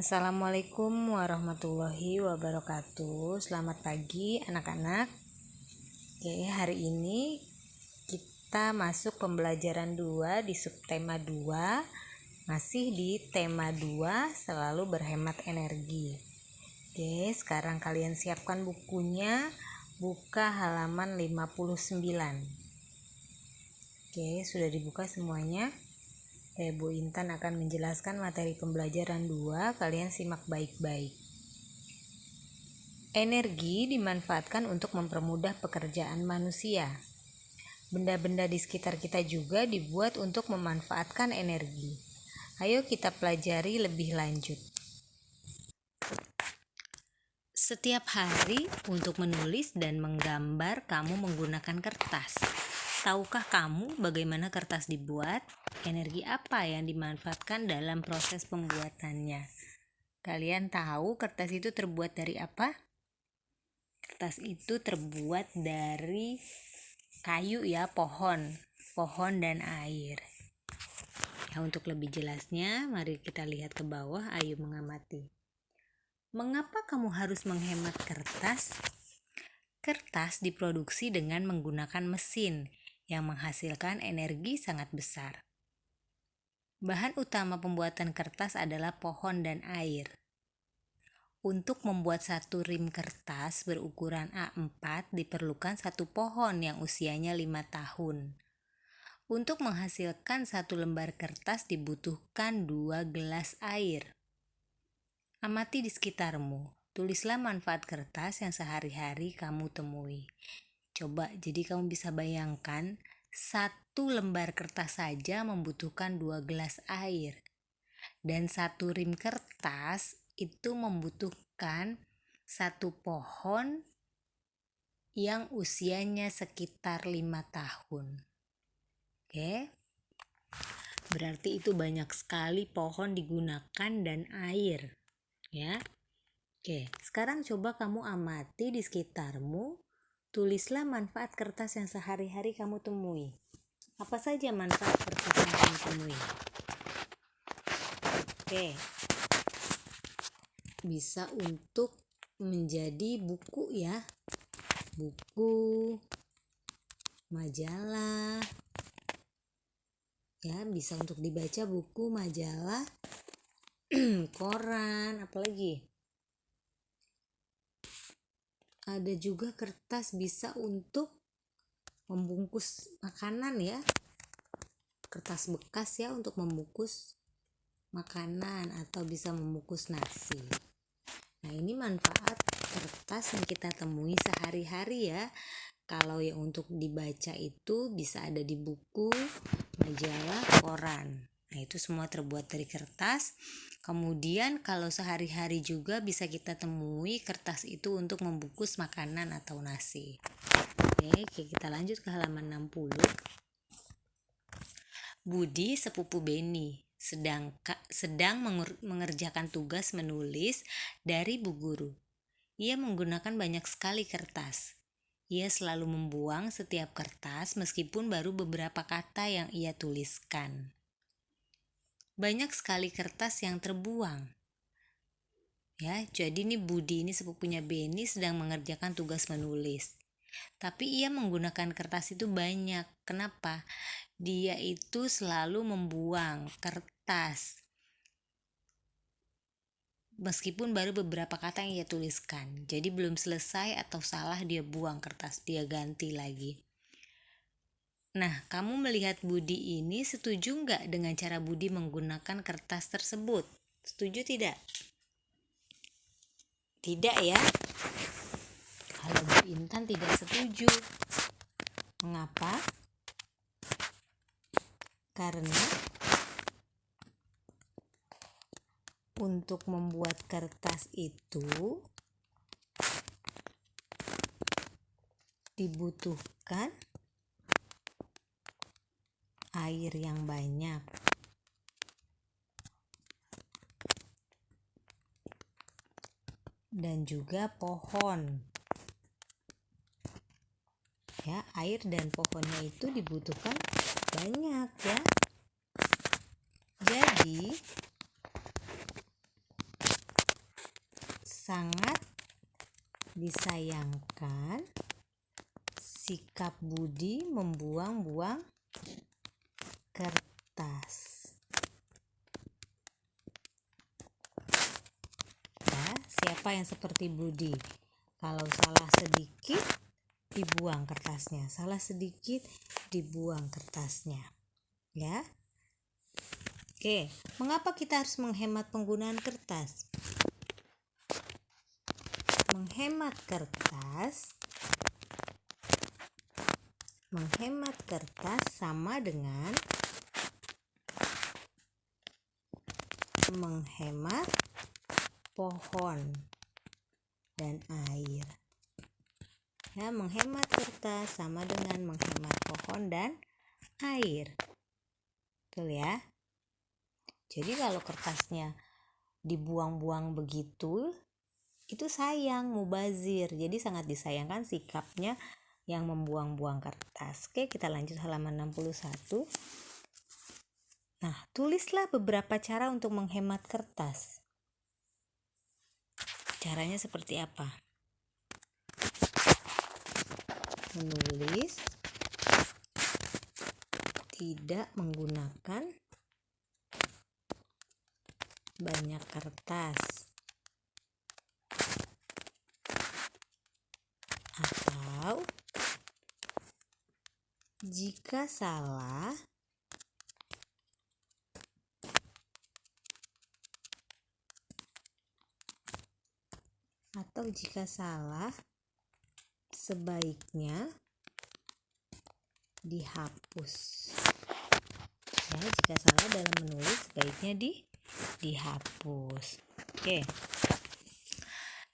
Assalamualaikum warahmatullahi wabarakatuh. Selamat pagi anak-anak. Oke, hari ini kita masuk pembelajaran 2 di subtema 2. Masih di tema 2, selalu berhemat energi. Oke, sekarang kalian siapkan bukunya. Buka halaman 59. Oke, sudah dibuka semuanya. Bu Intan akan menjelaskan materi pembelajaran 2, kalian simak baik-baik. Energi dimanfaatkan untuk mempermudah pekerjaan manusia. Benda-benda di sekitar kita juga dibuat untuk memanfaatkan energi. Ayo kita pelajari lebih lanjut. Setiap hari untuk menulis dan menggambar kamu menggunakan kertas. Tahukah kamu bagaimana kertas dibuat? Energi apa yang dimanfaatkan dalam proses pembuatannya? Kalian tahu kertas itu terbuat dari apa? Kertas itu terbuat dari kayu ya, pohon dan air. Ya, untuk lebih jelasnya, mari kita lihat ke bawah. Ayo mengamati. Mengapa kamu harus menghemat kertas? Kertas diproduksi dengan menggunakan mesin yang menghasilkan energi sangat besar. Bahan utama pembuatan kertas adalah pohon dan air. Untuk membuat satu rim kertas berukuran A4 diperlukan satu pohon yang usianya 5 tahun. Untuk menghasilkan satu lembar kertas dibutuhkan 2 gelas air. Amati di sekitarmu. Tulislah manfaat kertas yang sehari-hari kamu temui. Coba, jadi kamu bisa bayangkan, satu lembar kertas saja membutuhkan 2 gelas air. Dan satu rim kertas itu membutuhkan satu pohon yang usianya sekitar 5 tahun. Oke. Berarti itu banyak sekali pohon digunakan dan air. Ya. Oke, sekarang coba kamu amati di sekitarmu. Tulislah manfaat kertas yang sehari-hari kamu temui. Apa saja manfaat kertas yang kamu temui? Oke. Bisa untuk menjadi buku ya. Buku, majalah. Ya, bisa untuk dibaca buku, majalah, koran, apalagi? Ada juga kertas bisa untuk membungkus makanan ya. Kertas bekas ya untuk membungkus makanan atau bisa membungkus nasi. Nah, ini manfaat kertas yang kita temui sehari-hari ya. Kalau yang untuk dibaca itu bisa ada di buku, majalah, koran. Nah, itu semua terbuat dari kertas. Kemudian kalau sehari-hari juga bisa kita temui kertas itu untuk membungkus makanan atau nasi. Oke, kita lanjut ke halaman 60. Budi, sepupu Beni, sedang mengerjakan tugas menulis dari Bu Guru. Ia menggunakan banyak sekali kertas. Ia selalu membuang setiap kertas meskipun baru beberapa kata yang ia tuliskan. Banyak sekali kertas yang terbuang. Ya, jadi ini Budi, ini sepupunya Beni, sedang mengerjakan tugas menulis. Tapi ia menggunakan kertas itu banyak. Kenapa? Dia itu selalu membuang kertas meskipun baru beberapa kata yang ia tuliskan. Jadi belum selesai atau salah dia buang kertas, dia ganti lagi. Nah, kamu melihat Budi ini setuju nggak dengan cara Budi menggunakan kertas tersebut? Setuju tidak? Tidak ya? Kalau Bu Intan tidak setuju. Mengapa? Karena untuk membuat kertas itu dibutuhkan air yang banyak. Dan juga pohon. Ya, air dan pohonnya itu dibutuhkan banyak ya. Jadi sangat disayangkan sikap Budi membuang-buang kertas. Ya, siapa yang seperti Budi? Kalau salah sedikit dibuang kertasnya, salah sedikit dibuang kertasnya. Ya. Oke, mengapa kita harus menghemat penggunaan kertas? Menghemat kertas sama dengan menghemat pohon dan air. Ya, menghemat kertas sama dengan menghemat pohon dan air. Betul ya? Jadi kalau kertasnya dibuang-buang begitu, itu sayang, mubazir. Jadi sangat disayangkan sikapnya yang membuang-buang kertas. Oke, kita lanjut halaman 61. Nah, tulislah beberapa cara untuk menghemat kertas. Caranya seperti apa? Menulis tidak menggunakan banyak kertas, atau jika salah sebaiknya dihapus. Ya, jika salah dalam menulis sebaiknya dihapus. Oke.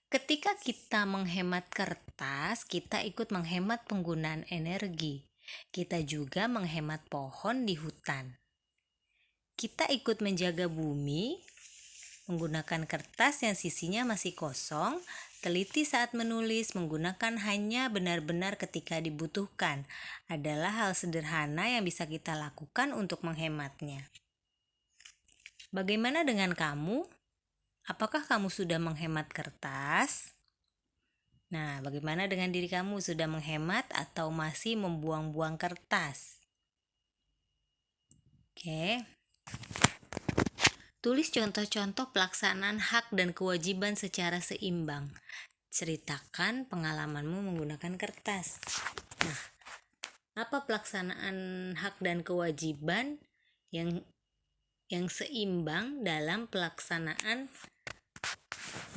Ketika kita menghemat kertas, kita ikut menghemat penggunaan energi. Kita juga menghemat pohon di hutan. Kita ikut menjaga bumi menggunakan kertas yang sisinya masih kosong, teliti saat menulis, menggunakan hanya benar-benar ketika dibutuhkan. Adalah hal sederhana yang bisa kita lakukan untuk menghematnya. Bagaimana dengan kamu? Apakah kamu sudah menghemat kertas? Nah, bagaimana dengan diri kamu? Sudah menghemat atau masih membuang-buang kertas? Oke. Tulis contoh-contoh pelaksanaan hak dan kewajiban secara seimbang. Ceritakan pengalamanmu menggunakan kertas. Nah, apa pelaksanaan hak dan kewajiban yang seimbang dalam pelaksanaan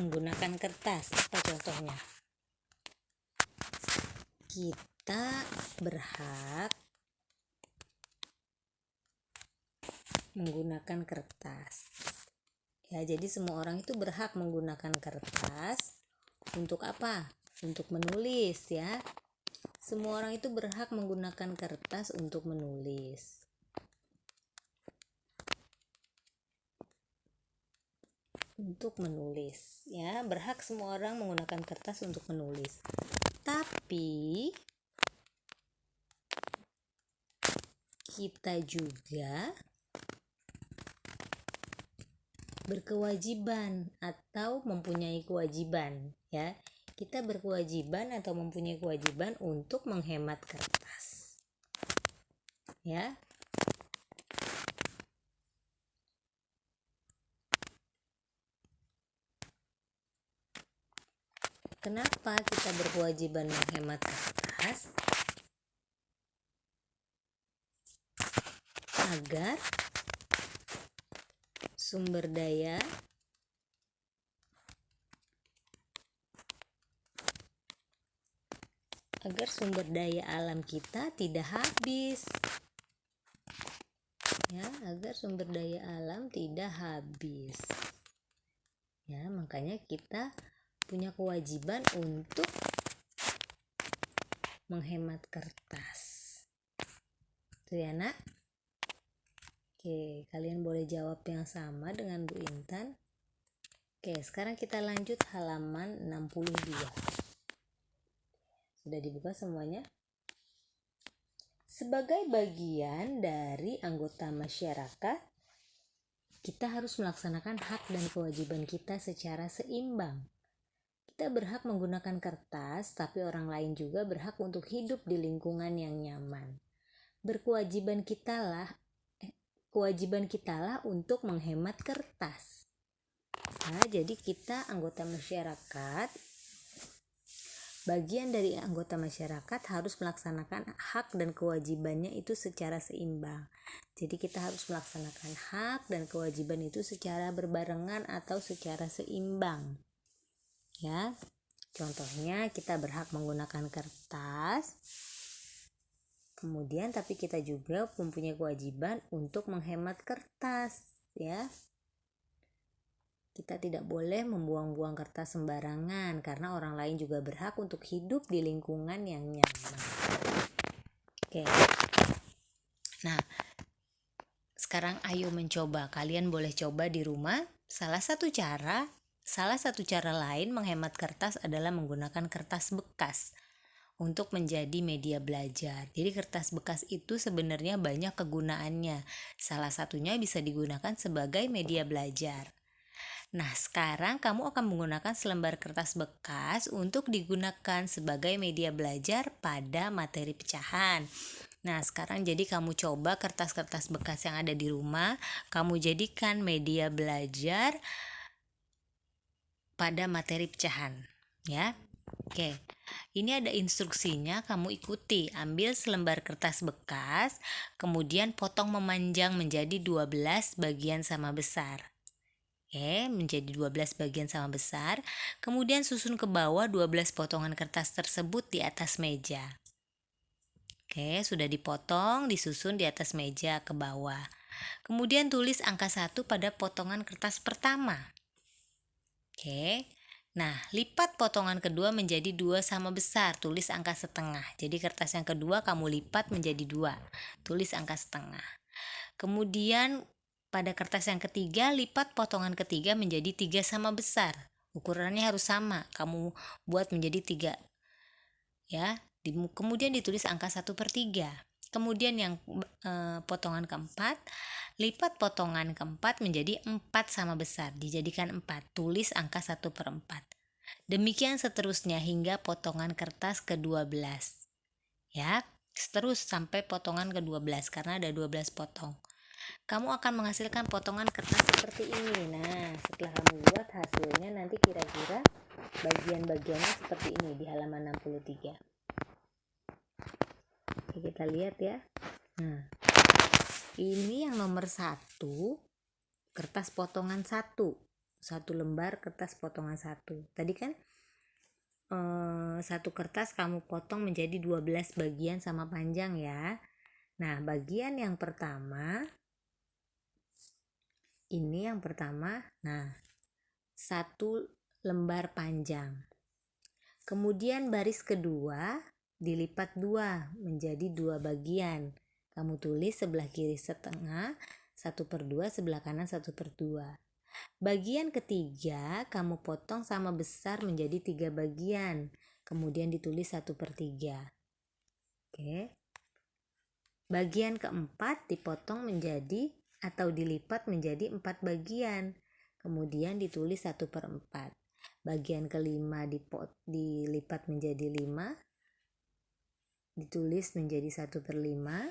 menggunakan kertas? Apa contohnya? Kita berhak menggunakan kertas. Ya, jadi semua orang itu berhak menggunakan kertas untuk apa? Untuk menulis, ya. Semua orang itu berhak menggunakan kertas untuk menulis. Ya, berhak semua orang menggunakan kertas untuk menulis. Tapi kita juga berkewajiban atau mempunyai kewajiban, ya. Kita berkewajiban atau mempunyai kewajiban untuk menghemat kertas. Ya. Kenapa kita berkewajiban menghemat kertas? Agar sumber daya alam kita tidak habis. Ya, agar sumber daya alam tidak habis. Ya, makanya kita punya kewajiban untuk menghemat kertas. Itu ya, Nak? Oke, kalian boleh jawab yang sama dengan Bu Intan. Oke, sekarang kita lanjut halaman 62. Sudah dibuka semuanya? Sebagai bagian dari anggota masyarakat, kita harus melaksanakan hak dan kewajiban kita secara seimbang. Kita berhak menggunakan kertas, tapi orang lain juga berhak untuk hidup di lingkungan yang nyaman. Kewajiban kitalah untuk menghemat kertas. Nah, jadi kita anggota masyarakat, bagian dari anggota masyarakat harus melaksanakan hak dan kewajibannya itu secara seimbang. Jadi kita harus melaksanakan hak dan kewajiban itu secara berbarengan atau secara seimbang. Ya, contohnya kita berhak menggunakan kertas. Kemudian tapi kita juga mempunyai kewajiban untuk menghemat kertas, ya. Kita tidak boleh membuang-buang kertas sembarangan karena orang lain juga berhak untuk hidup di lingkungan yang nyaman. Oke. Nah, sekarang ayo mencoba. Kalian boleh coba di rumah. Salah satu cara lain menghemat kertas adalah menggunakan kertas bekas untuk menjadi media belajar. Jadi kertas bekas itu sebenarnya banyak kegunaannya. Salah satunya bisa digunakan sebagai media belajar. Nah, sekarang kamu akan menggunakan selembar kertas bekas untuk digunakan sebagai media belajar pada materi pecahan. Nah, sekarang jadi kamu coba kertas-kertas bekas yang ada di rumah, kamu jadikan media belajar pada materi pecahan, ya. Oke. Ini ada instruksinya, kamu ikuti. Ambil selembar kertas bekas, kemudian potong memanjang menjadi 12 bagian sama besar. Oke, menjadi 12 bagian sama besar. Kemudian susun ke bawah 12 potongan kertas tersebut di atas meja. Oke, sudah dipotong, disusun di atas meja ke bawah. Kemudian tulis angka 1 pada potongan kertas pertama. Oke. Nah, lipat potongan kedua menjadi 2 sama besar, tulis angka setengah. Jadi kertas yang kedua kamu lipat menjadi 2, tulis angka setengah. Kemudian pada kertas yang ketiga, lipat potongan ketiga menjadi 3 sama besar. Ukurannya harus sama, kamu buat menjadi 3. Ya, kemudian ditulis angka 1/3. Kemudian yang potongan keempat, lipat potongan keempat menjadi 4 sama besar, dijadikan 4, tulis angka 1/4. Demikian seterusnya hingga potongan kertas ke-12. Ya, terus sampai potongan ke-12 karena ada 12 potong. Kamu akan menghasilkan potongan kertas seperti ini. Nah, setelah kamu buat hasilnya nanti kira-kira bagian-bagiannya seperti ini di halaman 63. Oke, kita lihat ya. Nah, ini yang nomor 1, kertas potongan 1 lembar kertas potongan 1. Tadi kan satu kertas kamu potong menjadi 12 bagian sama panjang ya. Nah, bagian yang pertama ini nah, 1 lembar panjang. Kemudian baris kedua dilipat 2 menjadi 2 bagian. Kamu tulis sebelah kiri setengah, 1/2, sebelah kanan 1/2. Bagian ketiga kamu potong sama besar menjadi 3 bagian. Kemudian ditulis 1/3. Oke. Bagian keempat dipotong menjadi atau dilipat menjadi 4 bagian. Kemudian ditulis 1/4. Bagian kelima dilipat menjadi 5, ditulis menjadi 1/5.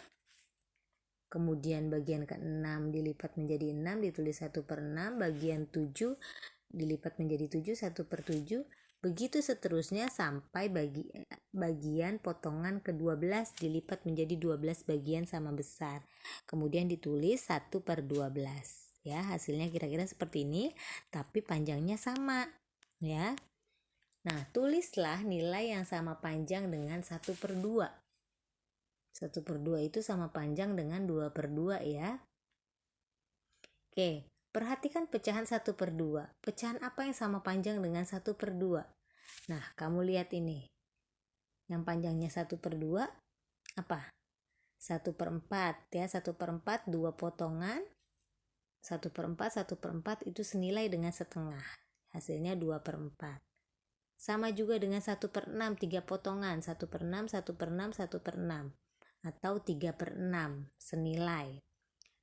Kemudian bagian ke-6 dilipat menjadi 6, ditulis 1/6. Bagian 7 dilipat menjadi 7, 1/7. Begitu seterusnya sampai bagian potongan ke-12 dilipat menjadi 12 bagian sama besar. Kemudian ditulis 1/12. Ya, hasilnya kira-kira seperti ini, tapi panjangnya sama, ya. Nah, tulislah nilai yang sama panjang dengan 1/2. 1/2 itu sama panjang dengan 2/2 ya. Oke, perhatikan pecahan 1/2. Pecahan apa yang sama panjang dengan 1/2? Nah, kamu lihat ini. Yang panjangnya 1/2 apa? 1/4 ya, 1/4 2 potongan. 1/4 1/4 itu senilai dengan setengah. Hasilnya 2/4. Sama juga dengan 1/6 3 potongan, 1/6 1/6 1/6 atau 3/6 senilai.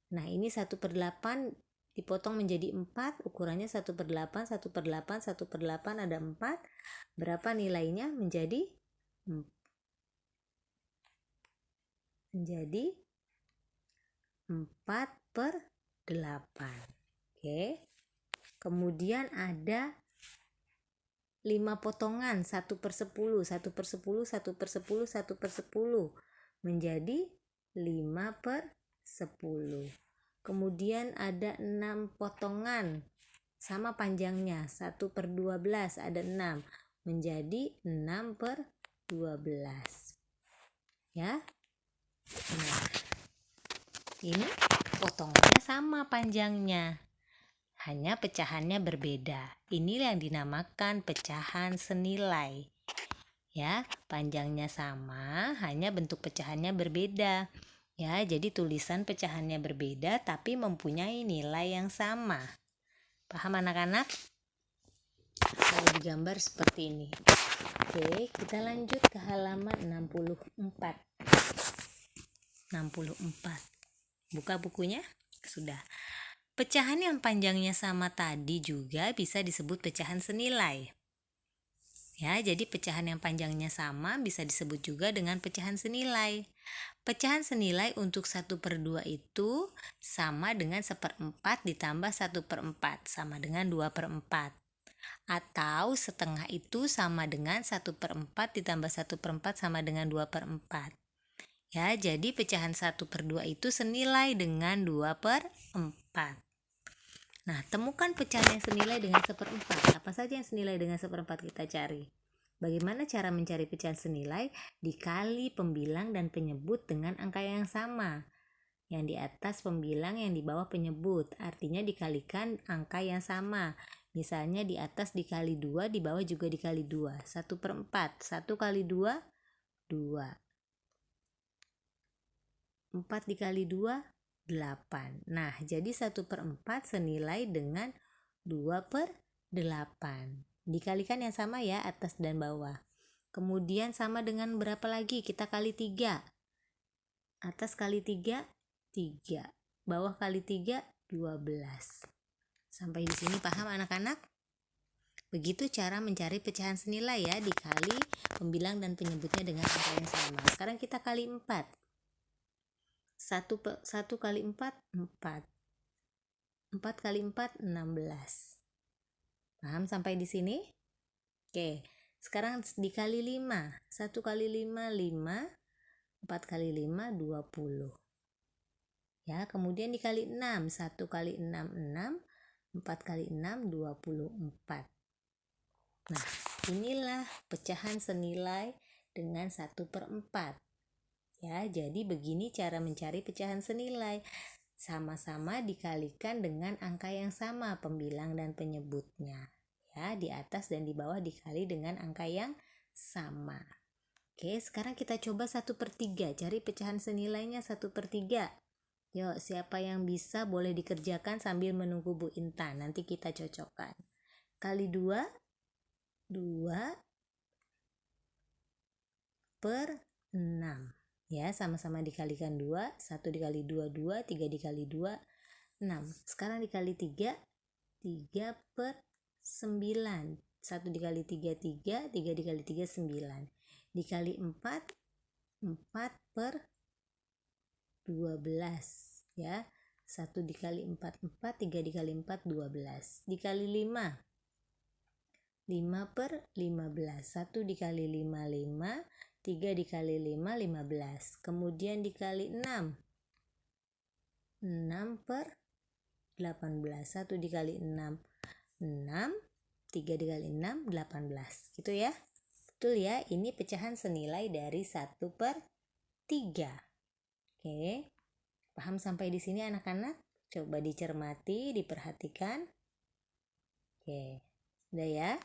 Nah, ini 1/8 dipotong menjadi 4, ukurannya 1/8, 1/8, 1/8, ada 4. Berapa nilainya? Menjadi 4/8. Oke. Kemudian ada 5 potongan, 1/10, 1/10, 1/10, 1/10, menjadi 5/10. Kemudian ada 6 potongan, sama panjangnya, 1/12, ada 6, menjadi 6/12. Ya. Nah, ini potongannya sama panjangnya, hanya pecahannya berbeda. Ini yang dinamakan pecahan senilai. Ya, panjangnya sama, hanya bentuk pecahannya berbeda. Ya, jadi tulisan pecahannya berbeda tapi mempunyai nilai yang sama. Paham anak-anak? Kalau digambar seperti ini. Oke, kita lanjut ke halaman 64. Buka bukunya? Sudah. Pecahan yang panjangnya sama tadi juga bisa disebut pecahan senilai. Ya, jadi pecahan yang panjangnya sama bisa disebut juga dengan pecahan senilai. Pecahan senilai untuk 1/2 itu sama dengan 1/4 ditambah 1/4, sama dengan 2/4. Atau setengah itu sama dengan 1/4 ditambah 1/4 sama dengan 2/4. Ya, jadi pecahan 1/2 itu senilai dengan 2/4. Nah, temukan pecahan yang senilai dengan 1/4. Apa saja yang senilai dengan 1/4 kita cari? Bagaimana cara mencari pecahan senilai? Dikali pembilang dan penyebut dengan angka yang sama. Yang di atas pembilang, yang di bawah penyebut. Artinya dikalikan angka yang sama. Misalnya di atas dikali 2, di bawah juga dikali 2. 1/4. 1 kali 2, 2. 4 dikali 2, 8. Nah, jadi 1/4 senilai dengan 2/8. Dikalikan yang sama ya, atas dan bawah. Kemudian sama dengan berapa lagi? Kita kali 3. Atas kali 3, 3. Bawah kali 3, 12. Sampai di sini paham anak-anak? Begitu cara mencari pecahan senilai ya, dikali pembilang dan penyebutnya dengan angka yang sama. Sekarang kita kali 4. 1 kali 4, 4. 4 kali 4, 16. Paham sampai di sini? Oke, sekarang dikali 5. 1 kali 5, 5. 4 kali 5, 20. Ya, kemudian dikali 6. 1 kali 6, 6. 4 kali 6, 24. Nah, inilah pecahan senilai dengan 1/4. Ya, jadi begini cara mencari pecahan senilai. Sama-sama dikalikan dengan angka yang sama, pembilang dan penyebutnya. Ya, di atas dan di bawah dikali dengan angka yang sama. Oke, sekarang kita coba 1/3. Cari pecahan senilainya 1/3. Yuk, siapa yang bisa boleh dikerjakan sambil menunggu Bu Intan. Nanti kita cocokkan. Kali 2, 2/6. Ya, sama-sama dikalikan 2. 1 dikali 2, 2. 3 dikali 2, 6. Sekarang dikali 3, 3/9. 1 dikali 3, 3. 3 dikali 3, 9. Dikali 4, 4/12. Ya, 1 dikali 4, 4. 3 dikali 4, 12. Dikali 5, 5/15. 1 dikali 5, 5. 3 dikali 5, 15. Kemudian dikali 6, 6/18. 1 dikali 6, 6. 3 dikali 6, 18. Gitu ya. Betul ya, ini pecahan senilai dari 1/3. Oke, paham sampai di sini anak-anak? Coba dicermati, diperhatikan. Oke, sudah ya.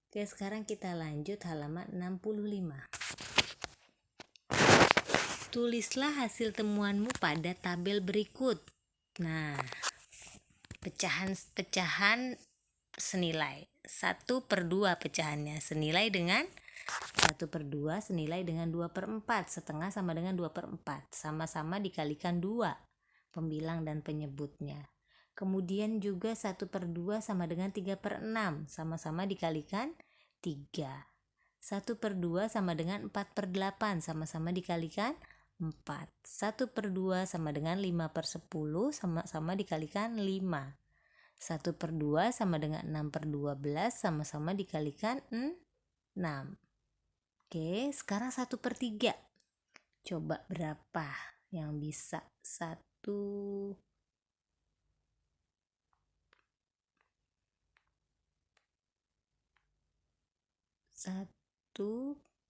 Oke, sekarang kita lanjut halaman 65. Tulislah hasil temuanmu pada tabel berikut. Nah, pecahan senilai 1/2 pecahannya senilai dengan 1/2 senilai dengan 2/4. Setengah sama dengan 2/4. Sama-sama dikalikan 2, pembilang dan penyebutnya. Kemudian juga 1/2 sama dengan 3/6, sama-sama dikalikan 3. 1/2 sama dengan 4/8, sama-sama dikalikan 4. 1/2 sama dengan 5/10, sama-sama dikalikan 5. 1/2 sama dengan 6/12, sama-sama dikalikan 6. Oke, sekarang 1/3. Coba berapa yang bisa? 1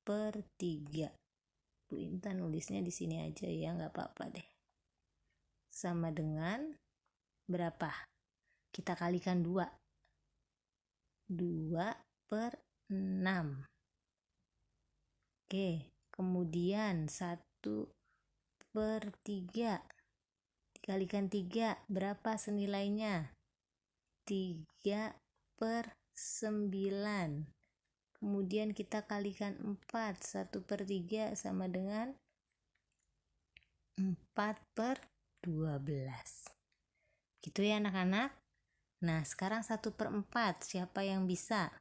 per 3. Bu Intan nulisnya di sini aja ya, nggak apa-apa deh. Sama dengan berapa? Kita kalikan 2. 2/6. Oke, kemudian 1/3 dikalikan 3, berapa senilainya? 3/9. Kemudian kita kalikan 4, 1/3 sama dengan 4/12. Gitu ya anak-anak. Nah, sekarang 1/4, siapa yang bisa?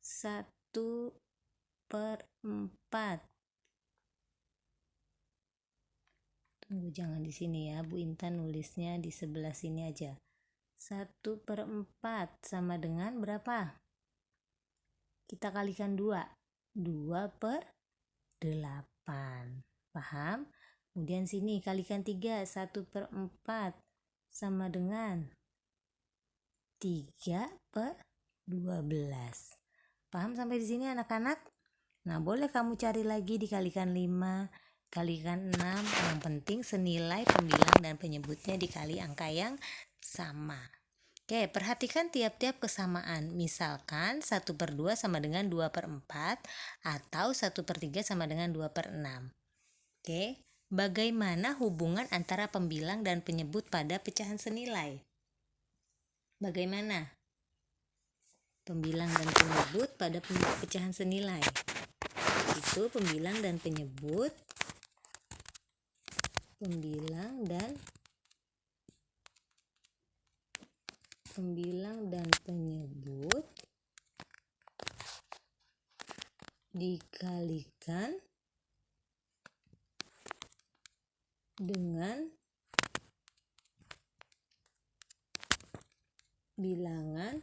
1/4. Tunggu, jangan di sini ya, Bu Intan nulisnya di sebelah sini aja. 1/4 sama dengan berapa? Kita kalikan 2. 2/8. Paham? Kemudian sini kalikan 3. 1/4 sama dengan 3/12. Paham sampai di sini anak-anak? Nah, boleh kamu cari lagi dikalikan 5, kalikan 6. Yang penting senilai pembilang dan penyebutnya dikali angka yang sama. Oke, perhatikan tiap-tiap kesamaan. Misalkan 1/2 sama dengan 2/4 atau 1/3 sama dengan 2/6. Oke, bagaimana hubungan antara pembilang dan penyebut pada pecahan senilai? Bagaimana? Pembilang dan penyebut pada pecahan senilai. Itu pembilang dan penyebut. Pembilang dan penyebut dikalikan dengan bilangan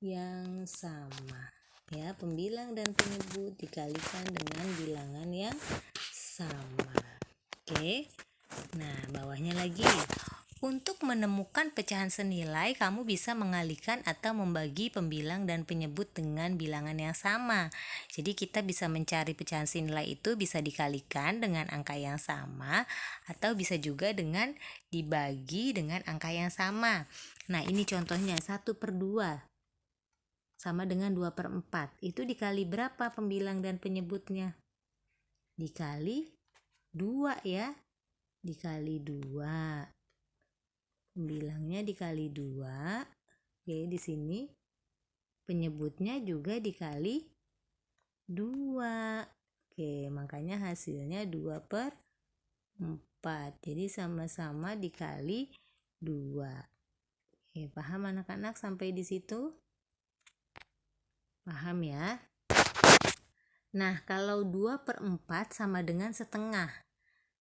yang sama. Ya, pembilang dan penyebut dikalikan dengan bilangan yang sama. Oke. Nah, bawahnya lagi. Untuk menemukan pecahan senilai, kamu bisa mengalihkan atau membagi pembilang dan penyebut dengan bilangan yang sama. Jadi kita bisa mencari pecahan senilai itu bisa dikalikan dengan angka yang sama atau bisa juga dengan dibagi dengan angka yang sama. Nah, ini contohnya 1/2 sama dengan 2/4. Itu dikali berapa pembilang dan penyebutnya? Dikali 2 ya. Dikali 2. Pembilangnya dikali 2. Oke, di sini penyebutnya juga dikali 2. Oke, makanya hasilnya 2/4. Jadi sama-sama dikali 2. Oke, paham anak-anak sampai di situ? Paham ya? Nah, kalau 2/4 sama dengan setengah,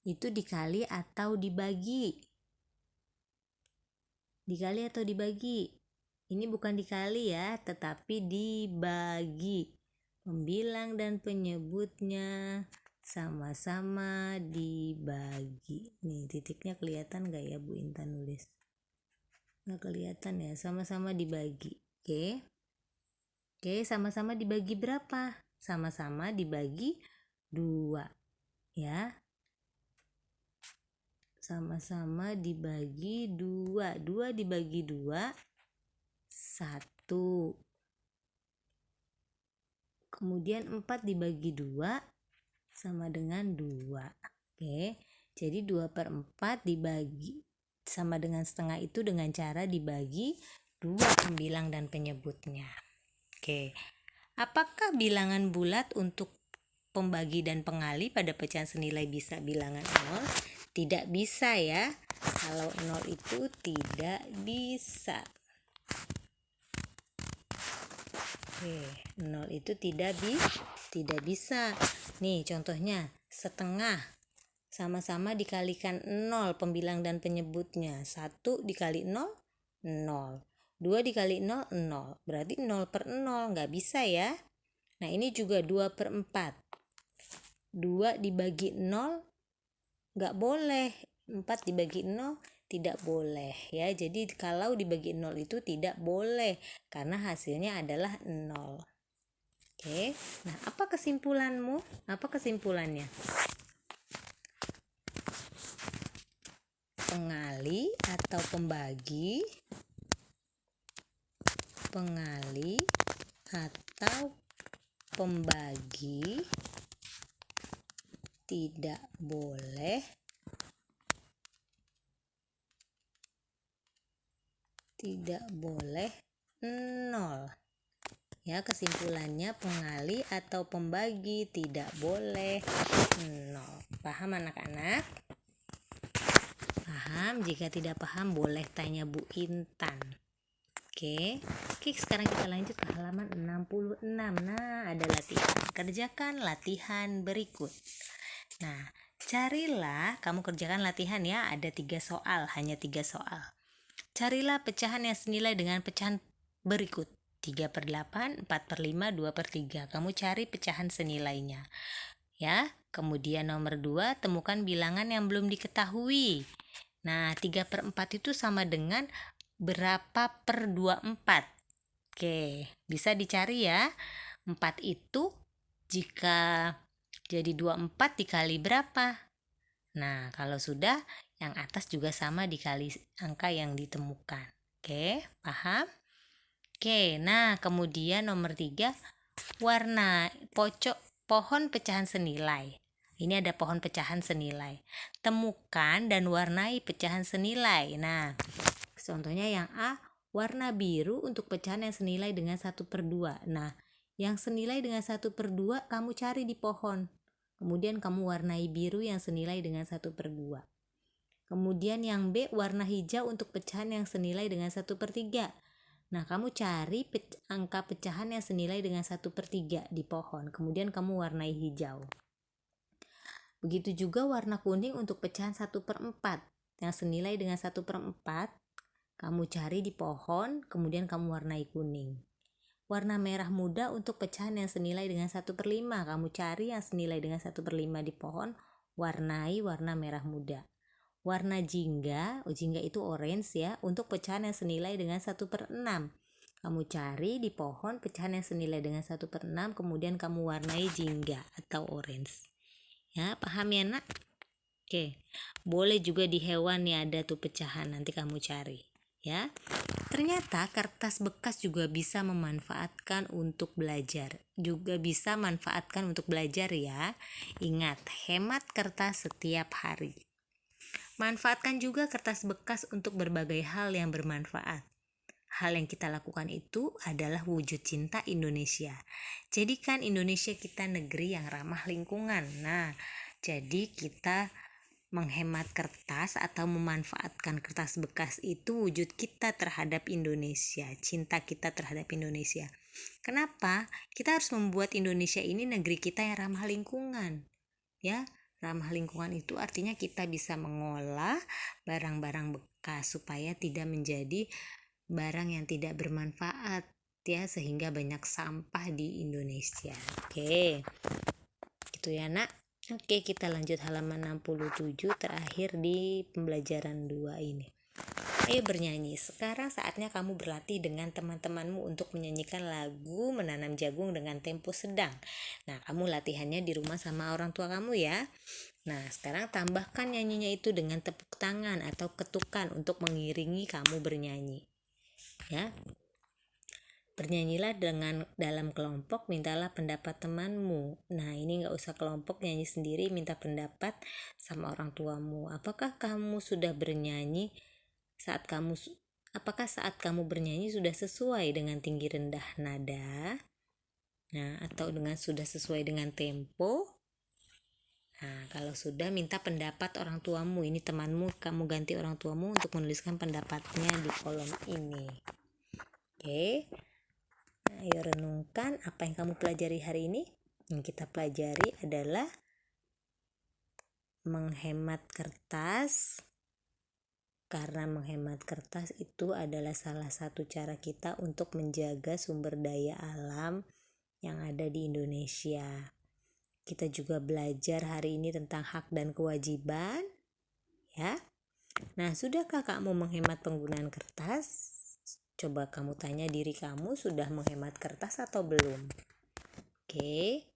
itu dikali atau dibagi? Dikali atau dibagi? Ini bukan dikali ya, tetapi dibagi. Pembilang dan penyebutnya sama-sama dibagi. Nih, titiknya kelihatan gak ya Bu Intan nulis? Nggak kelihatan ya, sama-sama dibagi. Oke. Oke, sama-sama dibagi berapa? Sama-sama dibagi 2. Ya. Sama-sama dibagi 2. 2 dibagi 2, 1. Kemudian 4 dibagi 2 sama dengan 2. Oke, jadi 2/4 dibagi sama dengan setengah itu dengan cara dibagi 2 pembilang dan penyebutnya. Oke, apakah bilangan bulat untuk pembagi dan pengali pada pecahan senilai bisa bilangan 0? Tidak bisa ya. Kalau 0 itu tidak bisa. Oke, 0 itu tidak bisa. Nih contohnya, setengah sama-sama dikalikan 0 pembilang dan penyebutnya. 1 dikali 0, 0. 2 dikali 0, 0. Berarti 0 per 0, nggak bisa ya. Nah ini juga 2 per 4. 2 dibagi 0, nggak boleh. 4 dibagi 0, tidak boleh ya. Jadi kalau dibagi 0 itu tidak boleh karena hasilnya adalah 0. Oke. Nah, apa kesimpulanmu? Apa kesimpulannya? Pengali atau pembagi, pengali atau pembagi tidak boleh nol. Ya, kesimpulannya pengali atau pembagi tidak boleh nol. Paham anak-anak? Paham? Jika tidak paham boleh tanya Bu Intan. Oke, sekarang kita lanjut ke halaman 66. Nah, ada latihan. Kerjakan latihan berikut. Nah, kamu kerjakan latihan ya. Ada 3 soal, hanya 3 soal. Carilah pecahan yang senilai dengan pecahan berikut. 3/8, 4/5, 2/3. Kamu cari pecahan senilainya. Ya, kemudian nomor 2, temukan bilangan yang belum diketahui. Nah, 3/4 itu sama dengan berapa per 24? Oke, bisa dicari ya. 4 itu jika jadi 24 dikali berapa? Nah, kalau sudah, yang atas juga sama dikali angka yang ditemukan. Oke, paham? Oke, nah kemudian nomor 3, warna pohon pecahan senilai. Ini ada pohon pecahan senilai. Temukan dan warnai pecahan senilai. Nah, contohnya yang A, warna biru untuk pecahan yang senilai dengan 1/2. Nah, yang senilai dengan 1/2 kamu cari di pohon. Kemudian kamu warnai biru yang senilai dengan 1/2. Kemudian yang B, warna hijau untuk pecahan yang senilai dengan 1/3. Nah, kamu cari angka pecahan yang senilai dengan 1/3 di pohon. Kemudian kamu warnai hijau. Begitu juga warna kuning untuk pecahan 1/4. Yang senilai dengan 1/4, kamu cari di pohon, kemudian kamu warnai kuning. Warna merah muda untuk pecahan yang senilai dengan 1/5. Kamu cari yang senilai dengan 1/5 di pohon, warnai warna merah muda. Warna jingga itu orange ya, untuk pecahan yang senilai dengan 1/6. Kamu cari di pohon pecahan yang senilai dengan 1/6, kemudian kamu warnai jingga atau orange. Ya, paham ya nak? Oke, boleh juga di hewan ya, ada tuh pecahan, nanti kamu cari. Ya, ternyata kertas bekas juga bisa memanfaatkan untuk belajar. Juga bisa manfaatkan untuk belajar ya. Ingat, hemat kertas setiap hari. Manfaatkan juga kertas bekas untuk berbagai hal yang bermanfaat. Hal yang kita lakukan itu adalah wujud cinta Indonesia. Jadikan Indonesia kita negeri yang ramah lingkungan. Nah, jadi kita menghemat kertas atau memanfaatkan kertas bekas itu wujud kita terhadap Indonesia, cinta kita terhadap Indonesia. Kenapa? Kita harus membuat Indonesia ini negeri kita yang ramah lingkungan. Ya, ramah lingkungan itu artinya kita bisa mengolah barang-barang bekas supaya tidak menjadi barang yang tidak bermanfaat ya, sehingga banyak sampah di Indonesia. Oke. Gitu ya, Nak. Oke, kita lanjut halaman 67 terakhir di pembelajaran 2 ini. Ayo bernyanyi. Sekarang saatnya kamu berlatih dengan teman-temanmu untuk menyanyikan lagu Menanam Jagung dengan tempo sedang. Nah, kamu latihannya di rumah sama orang tua kamu ya. Nah, sekarang tambahkan nyanyinya itu dengan tepuk tangan atau ketukan untuk mengiringi kamu bernyanyi. Ya. Bernyanyilah dalam kelompok, mintalah pendapat temanmu. Nah, ini gak usah kelompok, nyanyi sendiri, minta pendapat sama orang tuamu. Apakah saat kamu bernyanyi sudah sesuai dengan tinggi rendah nada? Nah, atau sudah sesuai dengan tempo? Nah, kalau sudah, minta pendapat orang tuamu. Ini temanmu, kamu ganti orang tuamu untuk menuliskan pendapatnya di kolom ini. Oke. Nah, ayo renungkan apa yang kamu pelajari hari ini. Yang kita pelajari adalah menghemat kertas, karena menghemat kertas itu adalah salah satu cara kita untuk menjaga sumber daya alam yang ada di Indonesia. Kita juga belajar hari ini tentang hak dan kewajiban, ya. Nah, sudahkah kamu menghemat penggunaan kertas? Coba kamu tanya diri kamu, sudah menghemat kertas atau belum? Oke.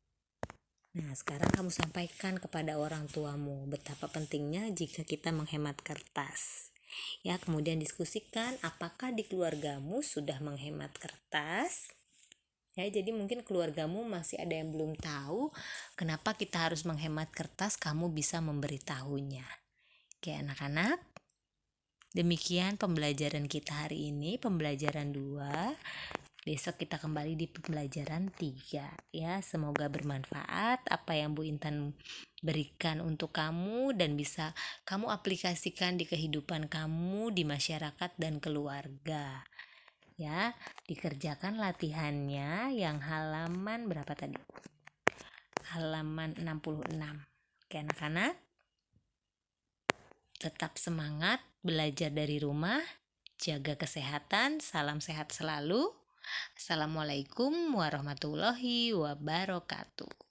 Nah, sekarang kamu sampaikan kepada orang tuamu betapa pentingnya jika kita menghemat kertas. Ya, kemudian diskusikan apakah di keluargamu sudah menghemat kertas. Ya, jadi mungkin keluargamu masih ada yang belum tahu kenapa kita harus menghemat kertas, kamu bisa memberitahunya. Oke, anak-anak. Demikian pembelajaran kita hari ini, pembelajaran 2. Besok kita kembali di pembelajaran 3, ya. Semoga bermanfaat apa yang Bu Intan berikan untuk kamu dan bisa kamu aplikasikan di kehidupan kamu, di masyarakat dan keluarga. Ya, dikerjakan latihannya yang halaman berapa tadi? Halaman 66. Oke, anak-anak. Tetap semangat belajar dari rumah. Jaga kesehatan, salam sehat selalu. Assalamualaikum warahmatullahi wabarakatuh.